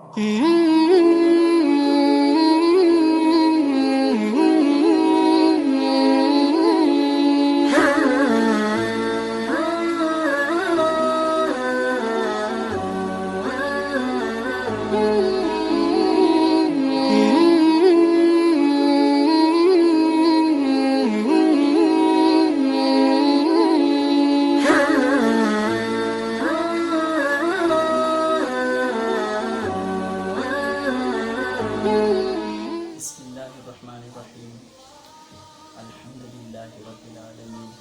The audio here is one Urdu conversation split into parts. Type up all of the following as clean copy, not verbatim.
بسم اللہ الرحمن الرحیم الحمد للہ رب العالمین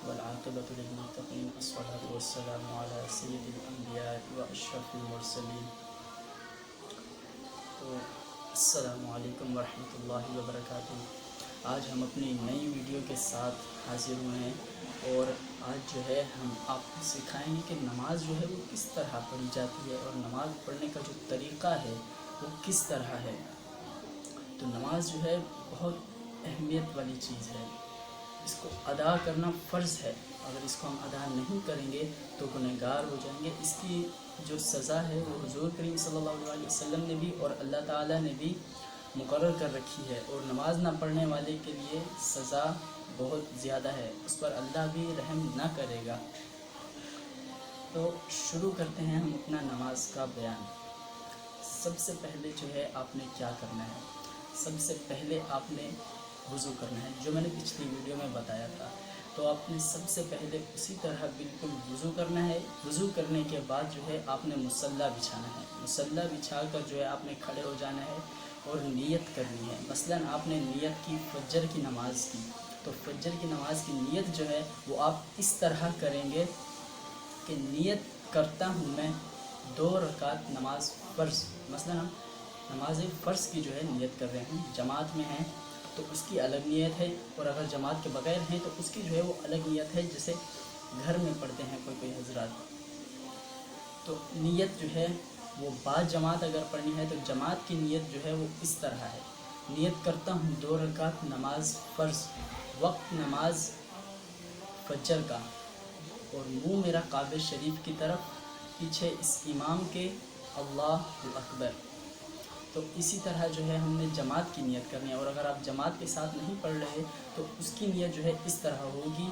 والعاقبۃ للمتقین والصلاۃ والسلام علی سید الانبیاء واشرف المرسلین. تو السلام علیکم ورحمۃ اللہ وبرکاتہ. آج ہم اپنی نئی ویڈیو کے ساتھ حاضر ہوئے ہیں اور آج جو ہے ہم آپ کو سکھائیں گے کہ نماز جو ہے وہ کس طرح پڑھی جاتی ہے اور نماز پڑھنے کا جو طریقہ ہے وہ کس طرح ہے. تو نماز جو ہے بہت اہمیت والی چیز ہے، اس کو ادا کرنا فرض ہے. اگر اس کو ہم ادا نہیں کریں گے تو گنہگار ہو جائیں گے. اس کی جو سزا ہے وہ حضور کریم صلی اللہ علیہ وسلم نے بھی اور اللہ تعالیٰ نے بھی مقرر کر رکھی ہے، اور نماز نہ پڑھنے والے کے لیے سزا بہت زیادہ ہے، اس پر اللہ بھی رحم نہ کرے گا. تو شروع کرتے ہیں ہم اپنا نماز کا بیان. سب سے پہلے جو ہے آپ نے کیا کرنا ہے، سب سے پہلے آپ نے وضو کرنا ہے، جو میں نے پچھلی ویڈیو میں بتایا تھا. تو آپ نے سب سے پہلے اسی طرح بالکل وضو کرنا ہے. وضو کرنے کے بعد جو ہے آپ نے مصلی بچھانا ہے. مصلی بچھا کر جو ہے آپ نے کھڑے ہو جانا ہے اور نیت کرنی ہے. مثلا آپ نے نیت کی فجر کی نماز کی، تو فجر کی نماز کی نیت جو ہے وہ آپ اس طرح کریں گے کہ نیت کرتا ہوں میں 2 رکعت نماز فرض. مثلا ہم نماز فرض کی جو ہے نیت کر رہے ہیں، جماعت میں ہیں تو اس کی الگ نیت ہے، اور اگر جماعت کے بغیر ہیں تو اس کی جو ہے وہ الگ نیت ہے، جیسے گھر میں پڑھتے ہیں کوئی حضرات. تو نیت جو ہے وہ بعد جماعت اگر پڑھنی ہے تو جماعت کی نیت جو ہے وہ اس طرح ہے: نیت کرتا ہوں 2 رکعت نماز فرض، وقت نماز فجر کا، اور منہ میرا کعبہ شریف کی طرف، پیچھے اس امام کے اللہ اکبر. تو اسی طرح جو ہے ہم نے جماعت کی نیت کرنی ہے. اور اگر آپ جماعت کے ساتھ نہیں پڑھ رہے تو اس کی نیت جو ہے اس طرح ہوگی: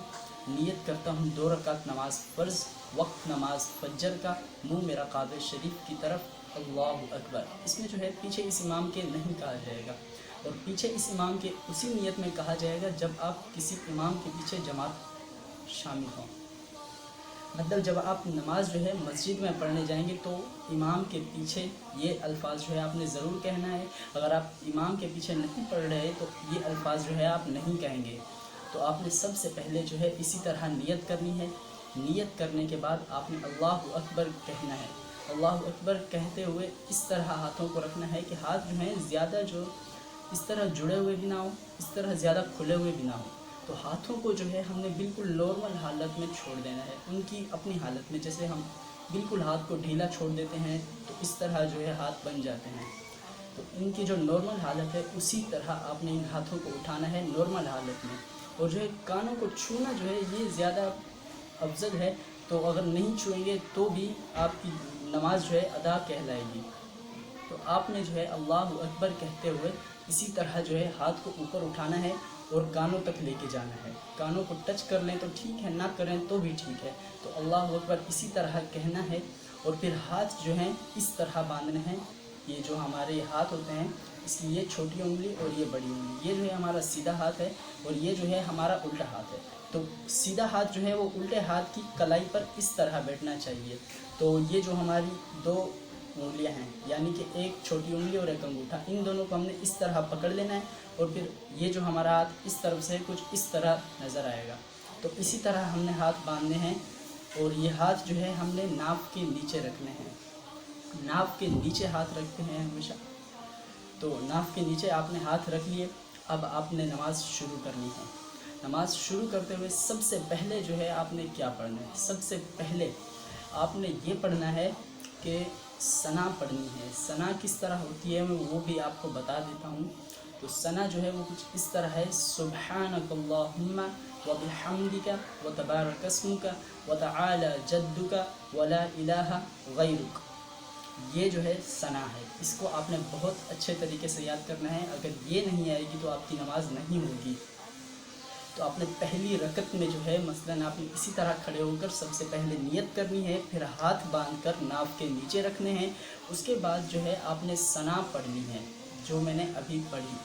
نیت کرتا ہوں 2 رکعت نماز فرض، وقت نماز فجر کا، منہ میرا کعبہ شریف کی طرف، اللہ اکبر. اس میں جو ہے پیچھے اس امام کے نہیں کہا جائے گا، اور پیچھے اس امام کے اسی نیت میں کہا جائے گا جب آپ کسی امام کے پیچھے جماعت شامل ہوں. مطلب جب آپ نماز جو ہے مسجد میں پڑھنے جائیں گے تو امام کے پیچھے یہ الفاظ جو ہے آپ نے ضرور کہنا ہے. اگر آپ امام کے پیچھے نہیں پڑھ رہے تو یہ الفاظ جو ہے آپ نہیں کہیں گے. تو آپ نے سب سے پہلے جو ہے اسی طرح نیت کرنی ہے. نیت کرنے کے بعد آپ نے اللہ اکبر کہنا ہے. اللہ اکبر کہتے ہوئے اس طرح ہاتھوں کو رکھنا ہے کہ ہاتھ جو ہیں زیادہ جو اس طرح جڑے ہوئے بھی نہ ہوں، اس طرح زیادہ کھلے ہوئے بھی نہ ہوں. تو ہاتھوں کو جو ہے ہم نے بالکل نارمل حالت میں چھوڑ دینا ہے، ان کی اپنی حالت میں. جیسے ہم بالکل ہاتھ کو ڈھیلا چھوڑ دیتے ہیں تو اس طرح جو ہے ہاتھ بن جاتے ہیں. تو ان کی جو نارمل حالت ہے اسی طرح آپ نے ان ہاتھوں کو اٹھانا ہے نارمل حالت میں. اور جو ہے کانوں کو چھونا جو ہے یہ زیادہ افضل ہے. تو اگر نہیں چھوئیں گے تو بھی آپ کی نماز جو ہے ادا کہلائے گی. تو آپ نے جو ہے اللہ اکبر کہتے ہوئے اسی طرح جو ہے ہاتھ کو اوپر اٹھانا ہے اور کانوں تک لے کے جانا ہے. کانوں کو ٹچ کر لیں تو ٹھیک ہے، نہ کریں تو بھی ٹھیک ہے. تو اللہ اکبر اسی طرح کہنا ہے، اور پھر ہاتھ جو ہیں اس طرح باندھنے ہیں. یہ جو ہمارے ہاتھ ہوتے ہیں اس کی یہ چھوٹی انگلی اور یہ بڑی انگلی، یہ جو ہے ہمارا سیدھا ہاتھ ہے، اور یہ جو ہے ہمارا الٹا ہاتھ ہے. تو سیدھا ہاتھ جو ہے وہ الٹے ہاتھ کی کلائی پر اس طرح بیٹھنا چاہیے. تو یہ جو ہماری 2 انگلیاں ہیں، یعنی کہ ایک چھوٹی انگلی اور ایک انگوٹھا، ان دونوں کو ہم نے اس طرح پکڑ لینا ہے. اور پھر یہ جو ہمارا ہاتھ اس طرف سے کچھ اس طرح نظر آئے گا. تو اسی طرح ہم نے ہاتھ باندھنے ہیں، اور یہ ہاتھ جو ہے ہم نے ناف کے نیچے رکھنے ہیں. ناف کے نیچے ہاتھ رکھتے ہیں ہمیشہ. تو ناف کے نیچے آپ نے ہاتھ رکھ لیے. اب آپ نے نماز شروع کرنی ہے. نماز شروع کرتے ہوئے سب سے پہلے جو ہے آپ نے کیا پڑھنا ہے؟ سب سے پہلے آپ نے یہ پڑھنا ہے کہ ثنا پڑھنی ہے. ثنا کس طرح ہوتی ہے میں وہ بھی آپ کو بتا دیتا ہوں. تو ثنا جو ہے وہ کچھ اس طرح ہے: سبحانک اللہم وبحمدک وتبارک اسمک وتعالی جدک ولا الہ غیرک. یہ جو ہے ثنا ہے، اس کو آپ نے بہت اچھے طریقے سے یاد کرنا ہے۔ اگر یہ نہیں آئے گی تو آپ کی نماز نہیں ہوگی۔ تو آپ نے پہلی رکعت میں جو ہے مثلاً آپ نے اسی طرح کھڑے ہو کر سب سے پہلے نیت کرنی ہے، پھر ہاتھ باندھ کر ناف کے نیچے رکھنے ہیں، اس کے بعد جو ہے آپ نے ثنا پڑھنی ہے جو میں نے ابھی پڑھی۔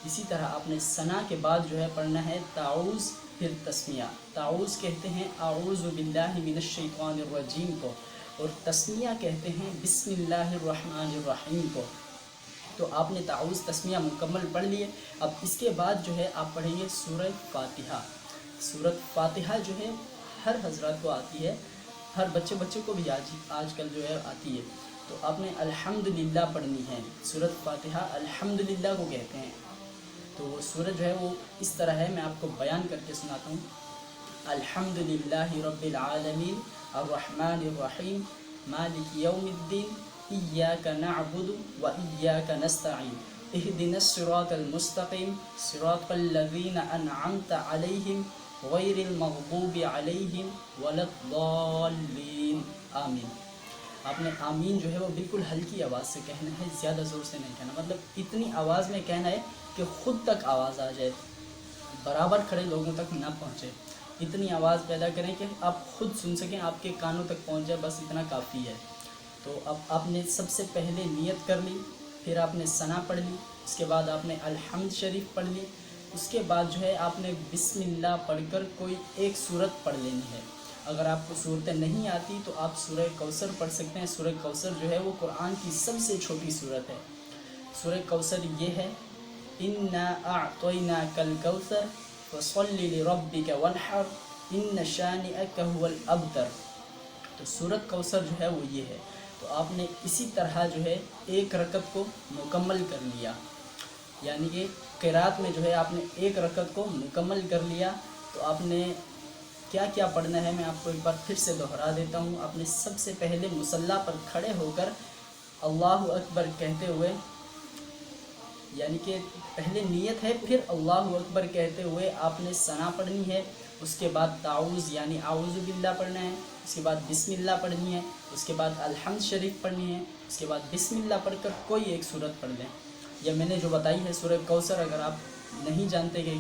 اسی طرح آپ نے ثنا کے بعد جو ہے پڑھنا ہے تعوذ، پھر تسمیہ۔ تعوذ کہتے ہیں اعوذ باللہ من الشیطان الرجیم کو، اور تسمیہ کہتے ہیں بسم اللہ الرحمن الرحیم کو۔ تو آپ نے تعوذ تسمیہ مکمل پڑھ لیے۔ اب اس کے بعد جو ہے آپ پڑھیں گے سورہ فاتحہ۔ سورۃ فاتحہ جو ہے ہر حضرات کو آتی ہے، ہر بچے کو بھی آج کل جو ہے آتی ہے۔ تو آپ نے الحمدللہ پڑھنی ہے۔ سورۃ فاتحہ الحمدللہ کو کہتے ہیں۔ تو وہ سورت جو ہے وہ اس طرح ہے، میں آپ کو بیان کر کے سناتا ہوں۔ الحمدللہ رب العالمین الرحمن الرحیم مالک یوم الدین ایاک نعبد و ایاک نستعین اہدنا الصراط المستقیم صراط الذین انعمت علیہم غیر المغضوب علیہم ولا الضالین آمین۔ آپ نے آمین جو ہے وہ بالکل ہلکی آواز سے کہنا ہے، زیادہ زور سے نہیں کہنا، مطلب اتنی آواز میں کہنا ہے کہ خود تک آواز آ جائے، برابر کھڑے لوگوں تک نہ پہنچے۔ اتنی آواز پیدا کریں کہ آپ خود سن سکیں، آپ کے کانوں تک پہنچ جائے، بس اتنا کافی ہے۔ تو اب آپ نے سب سے پہلے نیت کر لی، پھر آپ نے ثنا پڑھ لی، اس کے بعد آپ نے الحمد شریف پڑھ لی، اس کے بعد جو ہے آپ نے بسم اللہ پڑھ کر کوئی ایک سورت پڑھ لینی ہے۔ اگر آپ کو صورتیں نہیں آتی تو آپ سورہ کوثر پڑھ سکتے ہیں۔ سورہ کوثر جو ہے وہ قرآن کی سب سے چھوٹی سورت ہے۔ سورہ کوثر یہ ہے انا اعطیناک الکوثر فصل لربک وانحر ان شانئک هو الابتر۔ تو سورۃ کوثر جو ہے وہ یہ ہے۔ تو آپ نے اسی طرح جو ہے ایک رکعت کو مکمل کر لیا، یعنی کہ قرات میں جو ہے آپ نے ایک رکعت کو مکمل کر لیا۔ تو آپ نے کیا کیا پڑھنا ہے میں آپ کو ایک بار پھر سے دہرا دیتا ہوں۔ آپ نے سب سے پہلے مصلی پر کھڑے ہو کر اللہ اکبر کہتے ہوئے، یعنی کہ پہلے نیت ہے، پھر اللہ اکبر کہتے ہوئے آپ نے ثنا پڑھنی ہے، اس کے بعد تعوذ یعنی اعوذ باللہ پڑھنا ہے، اس کے بعد بسم اللہ پڑھنی ہے، اس کے بعد الحمد شریف پڑھنی ہے، اس کے بعد بسم اللہ پڑھ کر کوئی ایک سورت پڑھ لیں۔ یا میں نے جو بتائی ہے سورہ کوثر، اگر آپ نہیں جانتے کہ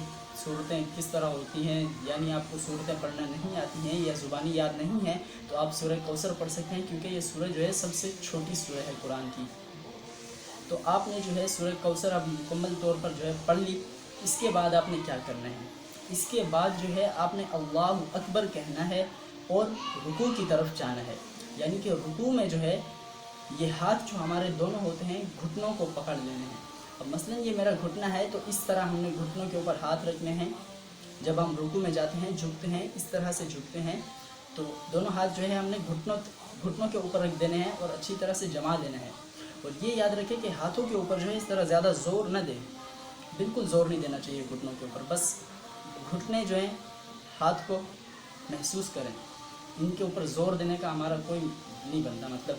صورتیں کس طرح ہوتی ہیں، یعنی آپ کو صورتیں پڑھنا نہیں آتی ہیں یا زبانی یاد نہیں ہے، تو آپ سورہ کوثر پڑھ سکتے ہیں، کیونکہ یہ سورہ جو ہے سب سے چھوٹی سورہ ہے قرآن کی۔ تو آپ نے جو ہے سورہ کوثر اب مکمل طور پر جو ہے پڑھ لی۔ اس کے بعد آپ نے کیا کرنا ہے، اس کے بعد جو ہے آپ نے اللہ اکبر کہنا ہے اور رکوع کی طرف جانا ہے۔ یعنی کہ رکوع میں جو ہے یہ ہاتھ جو ہمارے دونوں ہوتے ہیں گھٹنوں کو پکڑ لینے ہیں۔ اب مثلا یہ میرا گھٹنا ہے تو اس طرح ہم نے گھٹنوں کے اوپر ہاتھ رکھنے ہیں۔ جب ہم رکوع میں جاتے ہیں جھکتے ہیں، اس طرح سے جھکتے ہیں، تو دونوں ہاتھ جو ہے ہم نے گھٹنوں کے اوپر رکھ دینے ہیں اور اچھی طرح سے جما دینا ہے۔ اور یہ یاد رکھیں کہ ہاتھوں کے اوپر جو ہے اس طرح زیادہ زور نہ دیں، بالکل زور نہیں دینا چاہیے گھٹنوں کے اوپر، بس گھٹنے جو ہیں ہاتھ کو محسوس کریں، ان کے اوپر زور دینے کا ہمارا کوئی نہیں بنتا مطلب۔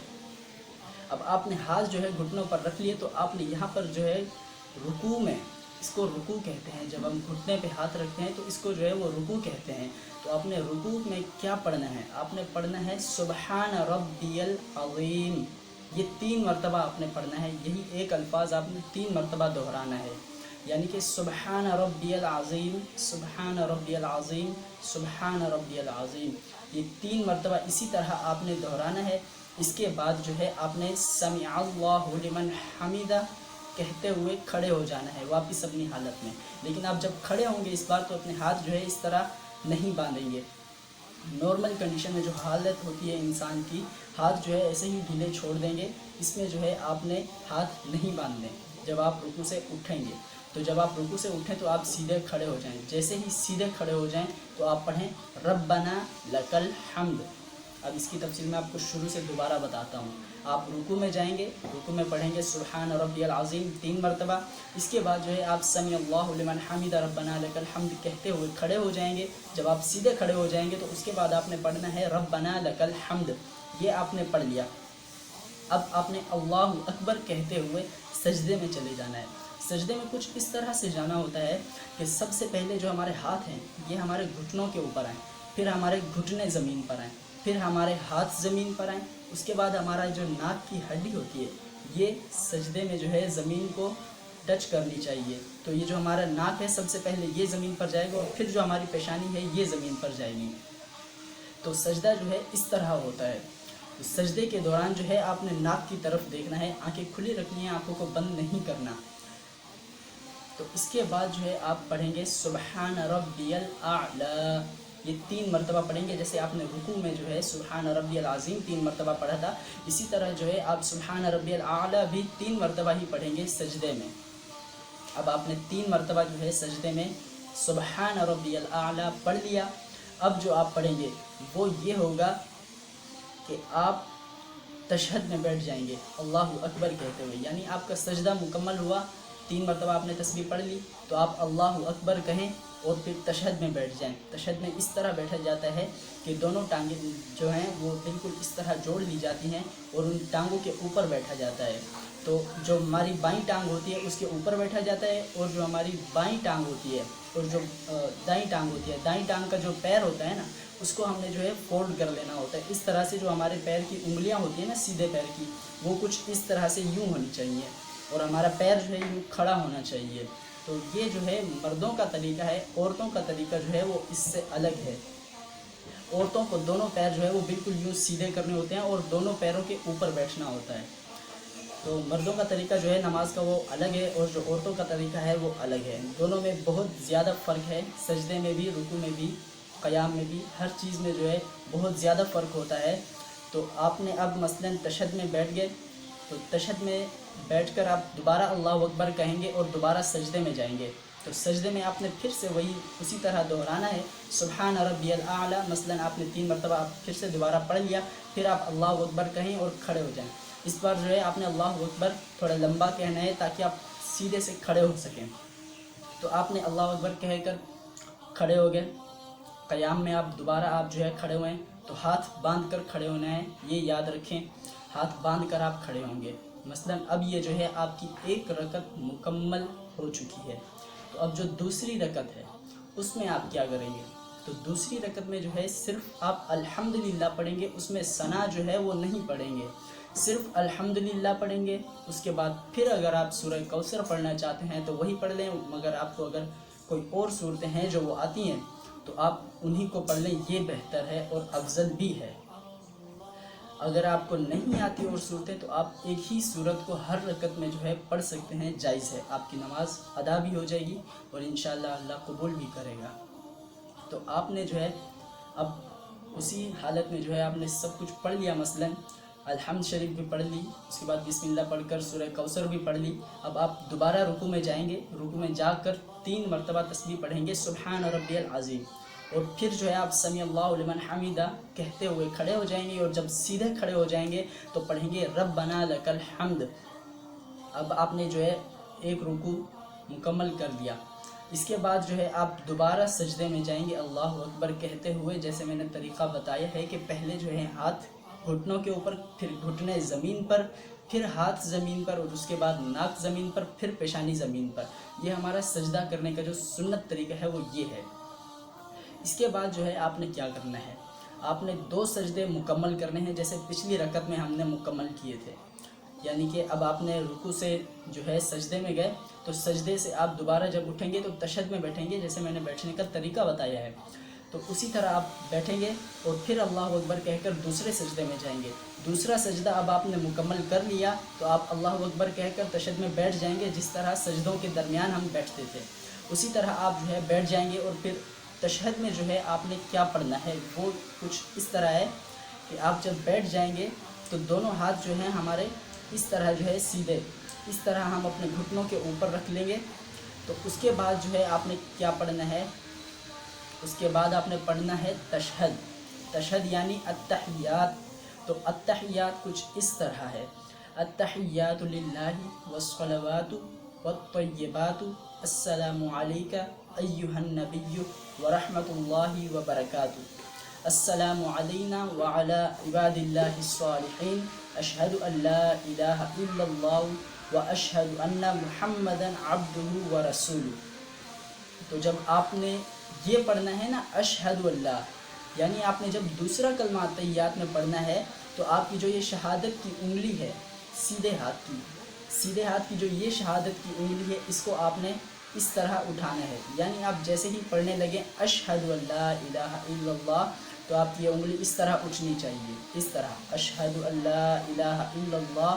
اب آپ نے ہاتھ جو ہے گھٹنوں پر رکھ لیے، تو آپ نے یہاں پر جو ہے رکوع میں، اس کو رکوع کہتے ہیں، جب ہم گھٹنے پہ ہاتھ رکھتے ہیں تو اس کو جو ہے وہ رکوع کہتے ہیں۔ تو آپ نے رکوع میں کیا پڑھنا ہے، آپ نے پڑھنا ہے سبحان ربی العظیم، یہ 3 مرتبہ آپ نے پڑھنا ہے، یہی ایک الفاظ آپ نے 3 مرتبہ دہرانا ہے، یعنی کہ سبحان ربی العظیم، سبحان ربی العظیم، سبحان ربی العظیم، یہ 3 مرتبہ اسی طرح آپ نے دہرانا ہے۔ اس کے بعد جو ہے آپ نے سمع اللہ لمن حمیدہ کہتے ہوئے کھڑے ہو جانا ہے واپس اپنی حالت میں۔ لیکن آپ جب کھڑے ہوں گے اس بار تو اپنے ہاتھ جو ہے اس طرح نہیں باندھیں گے۔ نارمل کنڈیشن میں جو حالت ہوتی ہے انسان کی، ہاتھ جو ہے ایسے ہی ڈھیلے چھوڑ دیں گے، اس میں جو ہے آپ نے ہاتھ نہیں باندھنے جب آپ رکوع سے اٹھیں گے۔ تو جب آپ رکوع سے اٹھیں تو آپ سیدھے کھڑے ہو جائیں، جیسے ہی سیدھے کھڑے ہو جائیں تو آپ پڑھیں ربنا لک الحمد۔ اب اس کی تفصیل میں آپ کو شروع سے دوبارہ بتاتا ہوں۔ آپ رکوع میں جائیں گے، رکوع میں پڑھیں گے سبحان ربی العظیم 3 مرتبہ، اس کے بعد جو ہے آپ سمع اللہ لمن حمیدہ ربنا لک الحمد کہتے ہوئے کھڑے ہو جائیں گے۔ جب آپ سیدھے کھڑے ہو جائیں گے تو اس کے بعد آپ نے پڑھنا ہے ربنا لک الحمد، یہ آپ نے پڑھ لیا۔ اب آپ نے اللہ اکبر کہتے ہوئے سجدے میں چلے جانا ہے۔ سجدے میں کچھ اس طرح سے جانا ہوتا ہے کہ سب سے پہلے جو ہمارے ہاتھ ہیں یہ ہمارے گھٹنوں کے اوپر آئیں، پھر ہمارے گھٹنے زمین پر آئیں، پھر ہمارے ہاتھ زمین پر آئیں، اس کے بعد ہمارا جو ناک کی ہڈی ہوتی ہے یہ سجدے میں جو ہے زمین کو ٹچ کرنی چاہیے. تو یہ جو ہمارا ناک ہے سب سے پہلے یہ زمین پر جائے گا اور پھر جو ہماری پیشانی ہے یہ زمین پر جائے گی. تو سجدہ جو ہے اس طرح ہوتا ہے. سجدے کے دوران جو ہے آپ نے ناک کی طرف دیکھنا ہے, آنکھیں کھلی رکھنی ہیں, آنکھوں کو بند نہیں کرنا. تو اس کے بعد جو ہے آپ پڑھیں گے سبحان ربی الاعلی, یہ 3 مرتبہ پڑھیں گے. جیسے آپ نے رکوع میں جو ہے سبحان ربی العظیم 3 مرتبہ پڑھا تھا, اسی طرح جو ہے آپ سبحان ربی الاعلی بھی 3 مرتبہ ہی پڑھیں گے سجدے میں. اب آپ نے 3 مرتبہ جو ہے سجدے میں سبحان ربی الاعلی پڑھ لیا. اب جو آپ پڑھیں گے وہ یہ ہوگا کہ آپ تشہد میں بیٹھ جائیں گے اللہ اکبر کہتے ہوئے, یعنی آپ کا سجدہ مکمل ہوا, 3 مرتبہ آپ نے تسبیح پڑھ لی, تو آپ اللہ اکبر کہیں اور پھر تشہد میں بیٹھ جائیں. تشہد میں اس طرح بیٹھا جاتا ہے کہ دونوں ٹانگیں جو ہیں وہ بالکل اس طرح جوڑ لی جاتی ہیں اور ان ٹانگوں کے اوپر بیٹھا جاتا ہے. تو جو ہماری بائیں ٹانگ ہوتی ہے اس کے اوپر بیٹھا جاتا ہے, اور جو ہماری بائیں ٹانگ ہوتی ہے اور جو دائیں ٹانگ ہوتی ہے, دائیں ٹانگ کا جو پیر ہوتا ہے نا اس کو ہم نے جو ہے فولڈ کر لینا ہوتا ہے. اس طرح سے جو ہمارے پیر کی انگلیاں ہوتی ہیں نا سیدھے پیر کی, وہ کچھ اس طرح سے یوں ہونی چاہیے, اور ہمارا پیر جو ہے یوں کھڑا ہونا چاہیے. تو یہ جو ہے مردوں کا طریقہ ہے. عورتوں کا طریقہ جو ہے وہ اس سے الگ ہے. عورتوں کو دونوں پیر جو ہے وہ بالکل یوں سیدھے کرنے ہوتے ہیں اور دونوں پیروں کے اوپر بیٹھنا ہوتا ہے. تو مردوں کا طریقہ جو ہے نماز کا وہ الگ ہے, اور جو عورتوں کا طریقہ ہے وہ الگ ہے. دونوں میں بہت زیادہ فرق ہے, سجدے میں بھی, رکوع میں بھی, قیام میں بھی, ہر چیز میں جو ہے بہت زیادہ فرق ہوتا ہے. تو آپ نے اب مثلا تشہد میں بیٹھ گئے, تو تشہد میں بیٹھ کر آپ دوبارہ اللہ اکبر کہیں گے اور دوبارہ سجدے میں جائیں گے. تو سجدے میں آپ نے پھر سے وہی اسی طرح دہرانا ہے سبحان ربی الاعلی. مثلا آپ نے 3 مرتبہ آپ پھر سے دوبارہ پڑھ لیا, پھر آپ اللہ اکبر کہیں اور کھڑے ہو جائیں. اس بار جو ہے آپ نے اللہ اکبر تھوڑا لمبا کہنا ہے تاکہ آپ سیدھے سے کھڑے ہو سکیں. تو آپ نے اللہ اکبر کہہ کر کھڑے ہو گئے. قیام میں آپ دوبارہ آپ جو ہے کھڑے ہوئے ہیں تو ہاتھ باندھ کر کھڑے ہونا ہے, یہ یاد رکھیں, ہاتھ باندھ کر آپ کھڑے ہوں گے. مثلا اب یہ جو ہے آپ کی 1 رکعت مکمل ہو چکی ہے. تو اب جو دوسری رکعت ہے اس میں آپ کیا کریں گے؟ تو دوسری رکعت میں جو ہے صرف آپ الحمدللہ پڑھیں گے, اس میں ثنا جو ہے وہ نہیں پڑھیں گے, صرف الحمدللہ پڑھیں گے. اس کے بعد پھر اگر آپ سورہ کوثر پڑھنا چاہتے ہیں تو وہی پڑھ لیں, مگر آپ کو اگر کوئی اور صورتیں ہیں جو وہ آتی ہیں تو آپ انہی کو پڑھ لیں, یہ بہتر ہے اور افضل بھی ہے. اگر آپ کو نہیں آتی اور صورتیں تو آپ ایک ہی صورت کو ہر رکعت میں جو ہے پڑھ سکتے ہیں, جائز ہے. آپ کی نماز ادا بھی ہو جائے گی اور انشاءاللہ اللہ قبول بھی کرے گا. تو آپ نے جو ہے اب اسی حالت میں جو ہے آپ نے سب کچھ پڑھ لیا, مثلا الحمد شریف بھی پڑھ لی, اس کے بعد بسم اللہ پڑھ کر سورہ کوثر بھی پڑھ لی. اب آپ دوبارہ رکوع میں جائیں گے, رکوع میں جا کر 3 مرتبہ تسبیح پڑھیں گے سبحان ربی العظیم, اور پھر جو ہے آپ سمیع اللہ لمن حمیدہ کہتے ہوئے کھڑے ہو جائیں گے, اور جب سیدھے کھڑے ہو جائیں گے تو پڑھیں گے ربنا لک الحمد. اب آپ نے جو ہے 1 رکوع مکمل کر لیا. اس کے بعد جو ہے آپ دوبارہ سجدے میں جائیں گے اللہ اکبر کہتے ہوئے. جیسے میں نے طریقہ بتایا ہے کہ پہلے جو ہے ہاتھ گھٹنوں کے اوپر, پھر گھٹنے زمین پر, پھر ہاتھ زمین پر, اور اس کے بعد ناک زمین پر, پھر پیشانی زمین پر. یہ ہمارا سجدہ کرنے کا جو سنت طریقہ ہے وہ یہ ہے. اس کے بعد جو ہے آپ نے کیا کرنا ہے, آپ نے 2 سجدے مکمل کرنے ہیں جیسے پچھلی رکعت میں ہم نے مکمل کیے تھے. یعنی کہ اب آپ نے رکوع سے جو ہے سجدے میں گئے, تو سجدے سے آپ دوبارہ جب اٹھیں گے تو تشہد میں بیٹھیں گے, جیسے میں نے بیٹھنے کا طریقہ بتایا ہے. تو اسی طرح آپ بیٹھیں گے اور پھر اللہ اکبر کہہ کر دوسرے سجدے میں جائیں گے. دوسرا سجدہ اب آپ نے مکمل کر لیا تو آپ اللہ اکبر کہہ کر تشہد میں بیٹھ جائیں گے, جس طرح سجدوں کے درمیان ہم بیٹھتے تھے اسی طرح آپ جو ہے بیٹھ جائیں گے. اور پھر تشہد میں جو ہے آپ نے کیا پڑھنا ہے وہ کچھ اس طرح ہے کہ آپ جب بیٹھ جائیں گے تو دونوں ہاتھ جو ہیں ہمارے اس طرح جو ہے سیدھے, اس طرح ہم اپنے گھٹنوں کے اوپر رکھ لیں گے. تو اس کے بعد جو ہے آپ نے کیا پڑھنا ہے, اس کے بعد آپ نے پڑھنا ہے تشہد. تشہد یعنی التحیات. تو التحیات کچھ اس طرح ہے, التحیات للہ والصلوات والطیبات السلام علیک ایہا النبی ورحمۃ اللہ وبرکاتہ, السلام علینا وعلی عباد اللہ الصالحین, اشہد ان لا الہ الا اللہ واشہد ان محمدا عبدہ ورسولہ. تو جب آپ نے یہ پڑھنا ہے نا اشہد اللہ, یعنی آپ نے جب دوسرا کلمہ تحیات میں پڑھنا ہے تو آپ کی جو یہ شہادت کی انگلی ہے سیدھے ہاتھ کی جو یہ شہادت کی انگلی ہے اس کو آپ نے اس طرح اٹھانا ہے، یعنی آپ جیسے ہی پڑھنے لگیں اشہد ان لا الہ الا اللہ تو آپ کی یہ انگلی اس طرح اٹھنی چاہیے، اس طرح اشہد ان لا الہ الا اللہ،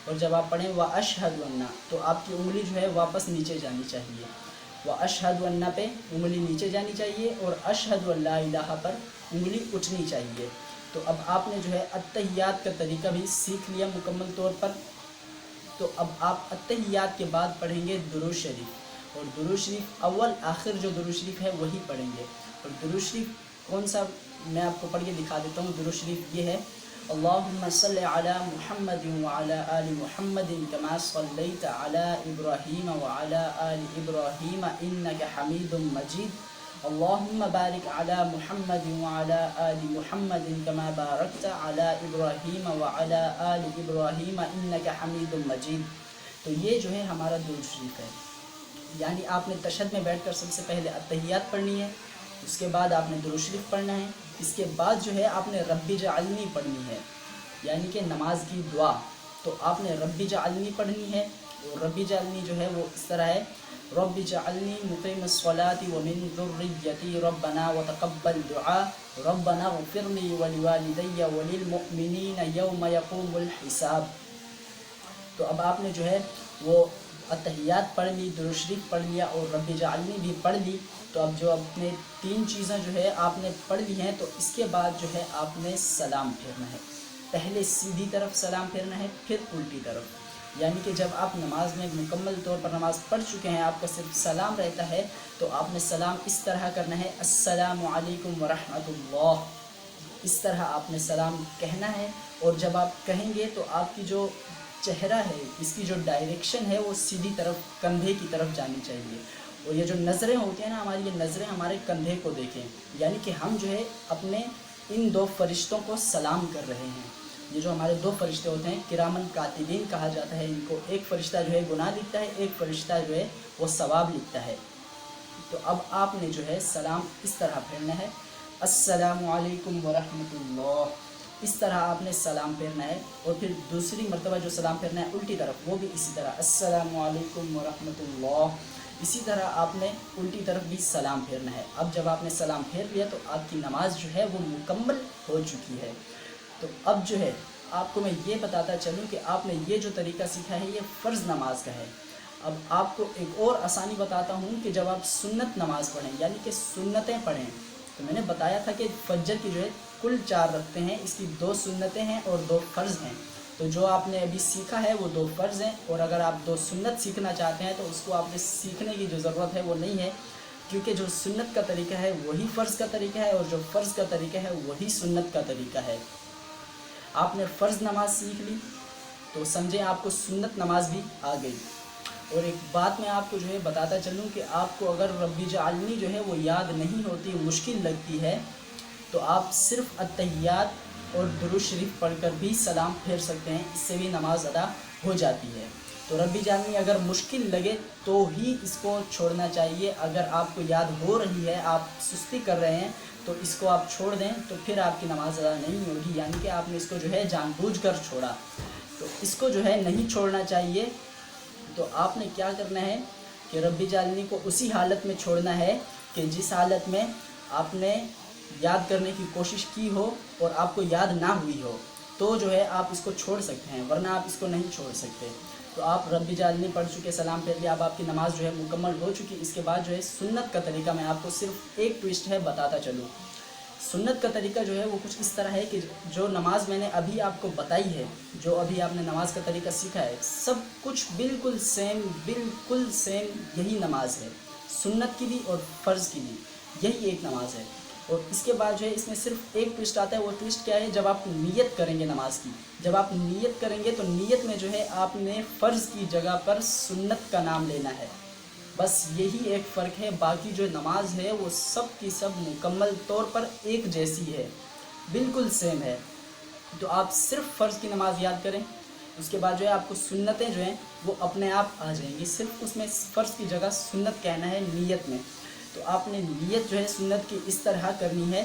اور جب آپ پڑھیں واشہد ان تو آپ کی انگلی جو ہے واپس نیچے جانی چاہیے، واشہد ان پہ انگلی نیچے جانی چاہیے اور اشہد ان لا الہ پر انگلی اٹھنی چاہیے۔ تو اب آپ نے جو ہے التحیات کا طریقہ بھی سیکھ لیا مکمل طور پر۔ تو اب آپ التحیات کے بعد پڑھیں گے درود شریف، اور درود شریف اول آخر جو درود شریف ہے وہی پڑھیں گے۔ اور درود شریف کون سا میں آپ کو پڑھ کے دکھا دیتا ہوں۔ درود شریف یہ ہے اللہم صلی علی محمد وعلی آل محمد کما صلیت علی ابراہیم وعلی آل ابراہیم انک حمید مجید، اللہم بارک علی محمد وعلی آل محمد کما بارکت علی ابراہیم وعلی آل ابراہیم انک حمید مجید۔ تو یہ جو ہے ہمارا درود شریف ہے، یعنی آپ نے تشہد میں بیٹھ کر سب سے پہلے التحیات پڑھنی ہے، اس کے بعد آپ نے درود شریف پڑھنا ہے، اس کے بعد جو ہے آپ نے رب اجعلنی پڑھنی ہے، یعنی کہ نماز کی دعا۔ تو آپ نے رب اجعلنی پڑھنی ہے، اور رب اجعلنی جو ہے وہ اس طرح ہے رب اجعلنی مقیم الصلاۃ ومن ذریتی ربنا وتقبل دعاء ربنا اغفر لی ولوالدی وللمؤمنین یوم یقوم الحساب۔ تو اب آپ نے جو ہے وہ التحیات پڑھ لی، درود شریف پڑھ لیا اور رب اجعلنی بھی پڑھ لی۔ تو اب جو اپنے تین چیزیں جو ہے آپ نے پڑھ لی ہیں، تو اس کے بعد جو ہے آپ نے سلام پھیرنا ہے، پہلے سیدھی طرف سلام پھیرنا ہے پھر الٹی طرف، یعنی کہ جب آپ نماز میں مکمل طور پر نماز پڑھ چکے ہیں آپ کا صرف سلام رہتا ہے، تو آپ نے سلام اس طرح کرنا ہے السلام علیکم ورحمۃ اللہ، اس طرح آپ نے سلام کہنا ہے۔ اور جب آپ کہیں گے تو آپ کی جو چہرہ ہے اس کی جو ڈائریکشن ہے وہ سیدھی طرف کندھے کی طرف جانی چاہیے، اور یہ جو نظریں ہوتی ہیں نا ہماری، یہ نظریں ہمارے کندھے کو دیکھیں، یعنی کہ ہم جو ہے اپنے ان دو فرشتوں کو سلام کر رہے ہیں۔ یہ جو ہمارے دو فرشتے ہوتے ہیں کرامن کاتبین کہا جاتا ہے ان کو، ایک فرشتہ جو ہے گناہ لکھتا ہے، ایک فرشتہ جو ہے وہ ثواب لکھتا ہے۔ تو اب آپ نے جو ہے سلام اس طرح پھیرنا ہے السلام علیکم ورحمۃ اللہ، اس طرح آپ نے سلام پھیرنا ہے، اور پھر دوسری مرتبہ جو سلام پھیرنا ہے الٹی طرف وہ بھی اسی طرح السلام علیکم ورحمۃ اللہ، اسی طرح آپ نے الٹی طرف بھی سلام پھیرنا ہے۔ اب جب آپ نے سلام پھیر لیا تو آپ کی نماز جو ہے وہ مکمل ہو چکی ہے۔ تو اب جو ہے آپ کو میں یہ بتاتا چلوں کہ آپ نے یہ جو طریقہ سیکھا ہے یہ فرض نماز کا ہے۔ اب آپ کو ایک اور آسانی بتاتا ہوں کہ جب آپ سنت نماز پڑھیں، یعنی کہ سنتیں پڑھیں، تو میں نے بتایا تھا کہ فجر کی جو ہے کل 4 رکھتے ہیں، اس کی 2 سنتیں ہیں اور 2 فرض ہیں۔ تو جو آپ نے ابھی سیکھا ہے وہ 2 فرض ہیں، اور اگر آپ 2 سنت سیکھنا چاہتے ہیں تو اس کو آپ نے سیکھنے کی جو ضرورت ہے وہ نہیں ہے، کیونکہ جو سنت کا طریقہ ہے وہی فرض کا طریقہ ہے، اور جو فرض کا طریقہ ہے وہی سنت کا طریقہ ہے۔ آپ نے فرض نماز سیکھ لی تو سمجھیں آپ کو سنت نماز بھی آ گئی۔ اور ایک بات میں آپ کو جو ہے بتاتا چلوں کہ آپ کو اگر رب اجعلنی جو ہے وہ یاد نہیں ہوتی، مشکل لگتی ہے، تو آپ صرف التحیات اور درود شریف پڑھ کر بھی سلام پھیر سکتے ہیں، اس سے بھی نماز ادا ہو جاتی ہے۔ تو رب اجعلنی اگر مشکل لگے تو ہی اس کو چھوڑنا چاہیے، اگر آپ کو یاد ہو رہی ہے، آپ سستی کر رہے ہیں تو اس کو آپ چھوڑ دیں تو پھر آپ کی نماز ادا نہیں ہوگی، یعنی کہ آپ نے اس کو جو ہے جان بوجھ کر چھوڑا، تو اس کو جو ہے نہیں چھوڑنا چاہیے۔ تو آپ نے کیا کرنا ہے کہ رب اجعلنی کو اسی حالت میں چھوڑنا ہے کہ جس حالت میں آپ نے یاد کرنے کی کوشش کی ہو اور آپ کو یاد نہ ہوئی ہو، تو جو ہے آپ اس کو چھوڑ سکتے ہیں، ورنہ آپ اس کو نہیں چھوڑ سکتے۔ تو آپ رب اجعلنی پڑھ چکے، سلام پھیر لیا، اب آپ کی نماز جو ہے مکمل ہو چکی۔ اس کے بعد جو ہے سنت کا طریقہ میں آپ کو صرف ایک ٹوسٹ ہے بتاتا چلوں۔ سنت کا طریقہ جو ہے وہ کچھ اس طرح ہے کہ جو نماز میں نے ابھی آپ کو بتائی ہے، جو ابھی آپ نے نماز کا طریقہ سیکھا ہے، سب کچھ بالکل سیم یہی نماز ہے، سنت کی بھی اور فرض کی بھی یہی ایک نماز ہے۔ اور اس کے بعد جو ہے اس میں صرف ایک ٹوسٹ آتا ہے، وہ ٹوسٹ کیا ہے؟ جب آپ نیت کریں گے نماز کی، جب آپ نیت کریں گے تو نیت میں جو ہے آپ نے فرض کی جگہ پر سنت کا نام لینا ہے، بس یہی ایک فرق ہے، باقی جو نماز ہے وہ سب کی سب مکمل طور پر ایک جیسی ہے، بالکل سیم ہے۔ تو آپ صرف فرض کی نماز یاد کریں، اس کے بعد جو ہے آپ کو سنتیں جو ہیں وہ اپنے آپ آ جائیں گی، صرف اس میں فرض کی جگہ سنت کہنا ہے نیت میں۔ تو آپ نے نیت جو ہے سنت کی اس طرح کرنی ہے